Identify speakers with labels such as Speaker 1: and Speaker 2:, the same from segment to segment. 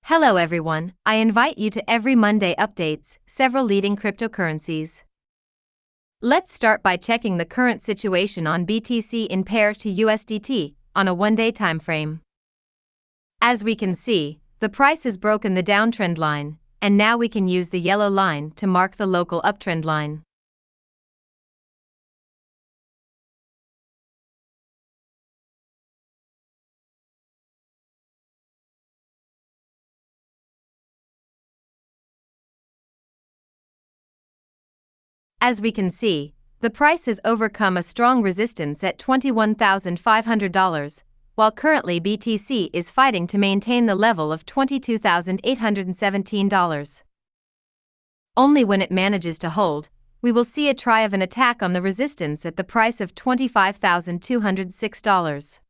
Speaker 1: Hello everyone, I invite you to every Monday updates, several leading cryptocurrencies. Let's start by checking the current situation on BTC in pair to USDT on a one-day timeframe. As we can see, the price has broken the downtrend line, and now we can use the yellow line to mark the local uptrend line. As we can see, the price has overcome a strong resistance at $21,500, while currently BTC is fighting to maintain the level of $22,817. Only when it manages to hold, we will see a try of an attack on the resistance at the price of $25,206.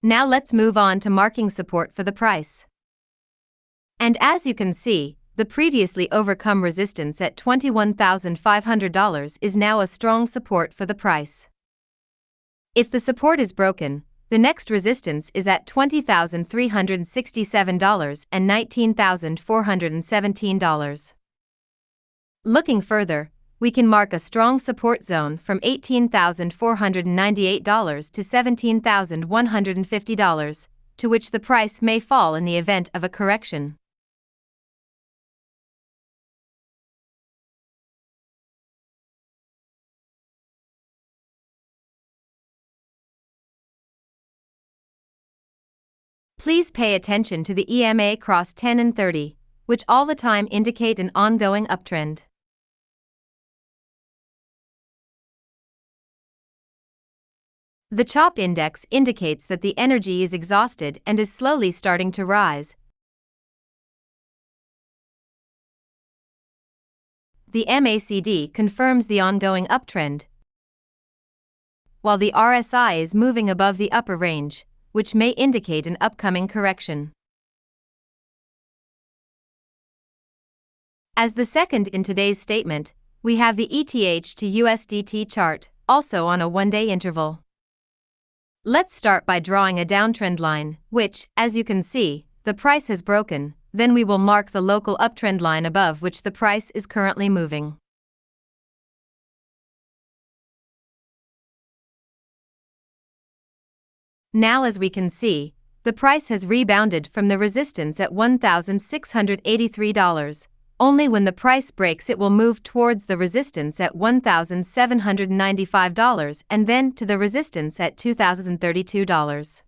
Speaker 1: Now let's move on to marking support for the price. And as you can see, the previously overcome resistance at $21,500 is now a strong support for the price. If the support is broken, the next resistance is at $20,367 and $19,417. Looking further, we can mark a strong support zone from $18,498 to $17,150, to which the price may fall in the event of a correction. Please pay attention to the EMA cross 10 and 30, which all the time indicate an ongoing uptrend. The CHOP index indicates that the energy is exhausted and is slowly starting to rise. The MACD confirms the ongoing uptrend, while the RSI is moving above the upper range, which may indicate an upcoming correction. As the second in today's statement, we have the ETH to USDT chart, also on a one-day interval. Let's start by drawing a downtrend line, which, as you can see, the price has broken. Then we will mark the local uptrend line above which the price is currently moving. Now as we can see, the price has rebounded from the resistance at $1,683. Only when the price breaks it will move towards the resistance at $1,795 and then to the resistance at $2,032.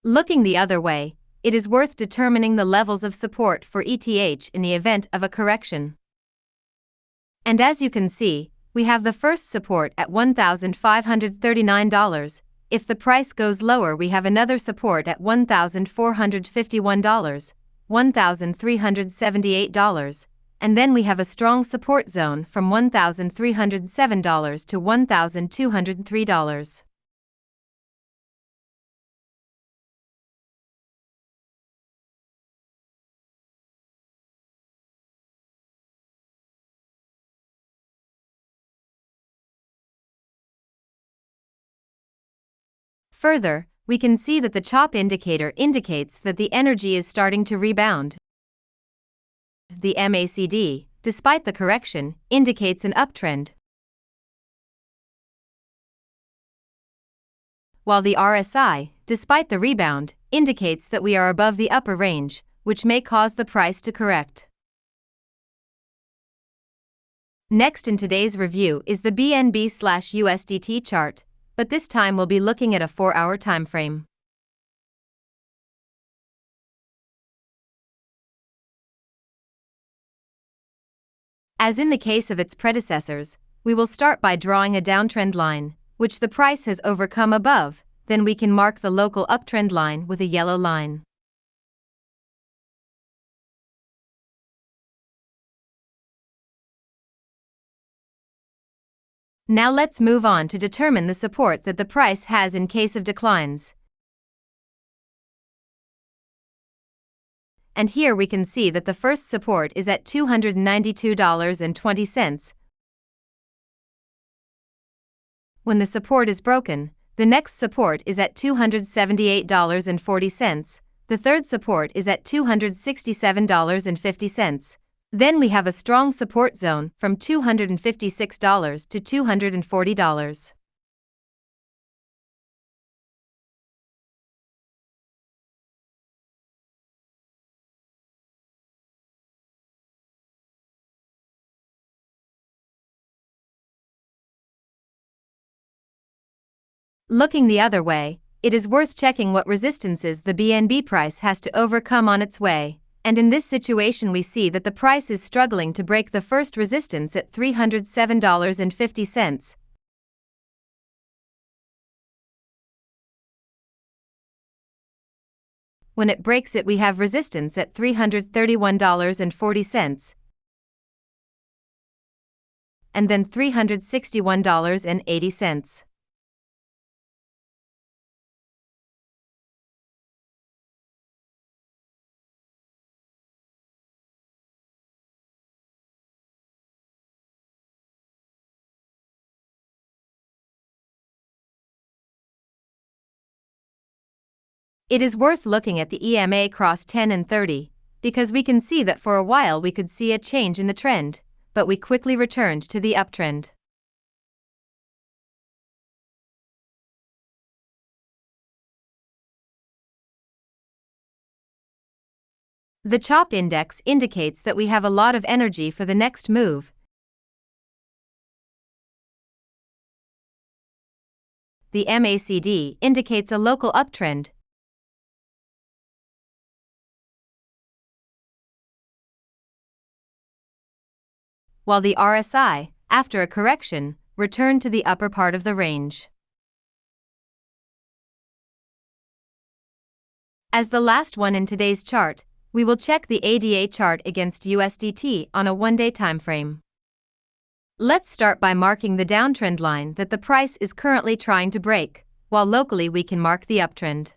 Speaker 1: Looking the other way, it is worth determining the levels of support for ETH in the event of a correction. And as you can see, we have the first support at $1,539. If the price goes lower, we have another support at $1,451, $1,378, and then we have a strong support zone from $1,307 to $1,203. Further, we can see that the CHOP indicator indicates that the energy is starting to rebound. The MACD, despite the correction, indicates an uptrend, while the RSI, despite the rebound, indicates that we are above the upper range, which may cause the price to correct. Next in today's review is the BNB/USDT chart, but this time we'll be looking at a 4-hour time frame. As in the case of its predecessors, we will start by drawing a downtrend line, which the price has overcome above. Then we can mark the local uptrend line with a yellow line. Now let's move on to determine the support that the price has in case of declines. And here we can see that the first support is at $292.20. When the support is broken, the next support is at $278.40. The third support is at $267.50. Then we have a strong support zone from $256 to $240. Looking the other way, it is worth checking what resistances the BNB price has to overcome on its way. And in this situation we see that the price is struggling to break the first resistance at $307.50. When it breaks it, we have resistance at $331.40, and then $361.80. It is worth looking at the EMA cross 10 and 30, because we can see that for a while we could see a change in the trend, but we quickly returned to the uptrend. The CHOP index indicates that we have a lot of energy for the next move. The MACD indicates a local uptrend. While the RSI, after a correction, returned to the upper part of the range. As the last one in today's chart, we will check the ADA chart against USDT on a one-day timeframe. Let's start by marking the downtrend line that the price is currently trying to break, while locally we can mark the uptrend.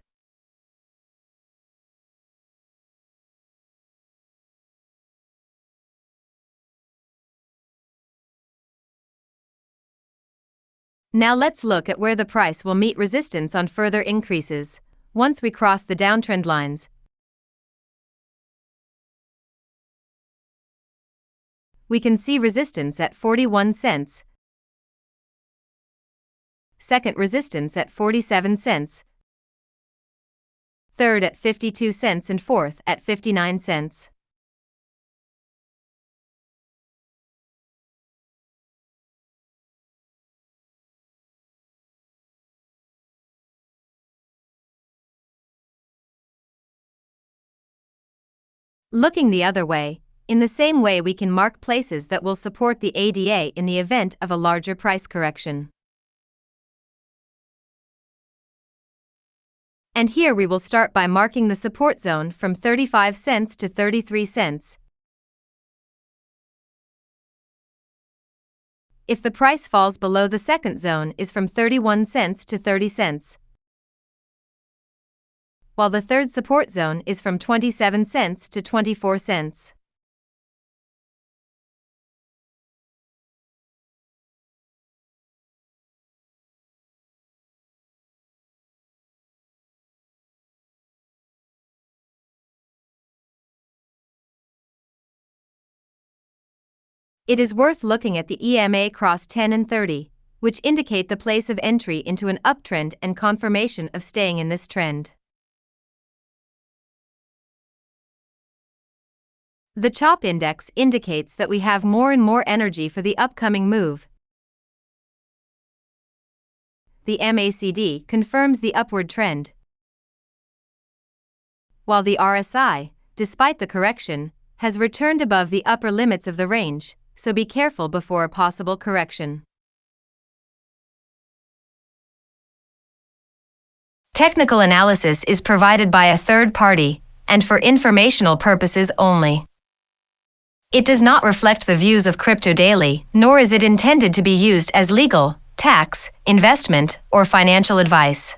Speaker 1: Now let's look at where the price will meet resistance on further increases. Once we cross the downtrend lines, we can see resistance at 41 cents, second resistance at 47 cents, third at 52 cents and fourth at 59 cents. Looking the other way, in the same way we can mark places that will support the ADA in the event of a larger price correction. And here we will start by marking the support zone from 35 cents to 33 cents. If the price falls below, the second zone is from 31 cents to 30 cents. While the third support zone is from 27 cents to 24 cents. It is worth looking at the EMA cross 10 and 30, which indicate the place of entry into an uptrend and confirmation of staying in this trend. The CHOP index indicates that we have more and more energy for the upcoming move. The MACD confirms the upward trend, while the RSI, despite the correction, has returned above the upper limits of the range, so be careful before a possible correction. Technical analysis is provided by a third party, and for informational purposes only. It does not reflect the views of CryptoDaily, nor is it intended to be used as legal, tax, investment, or financial advice.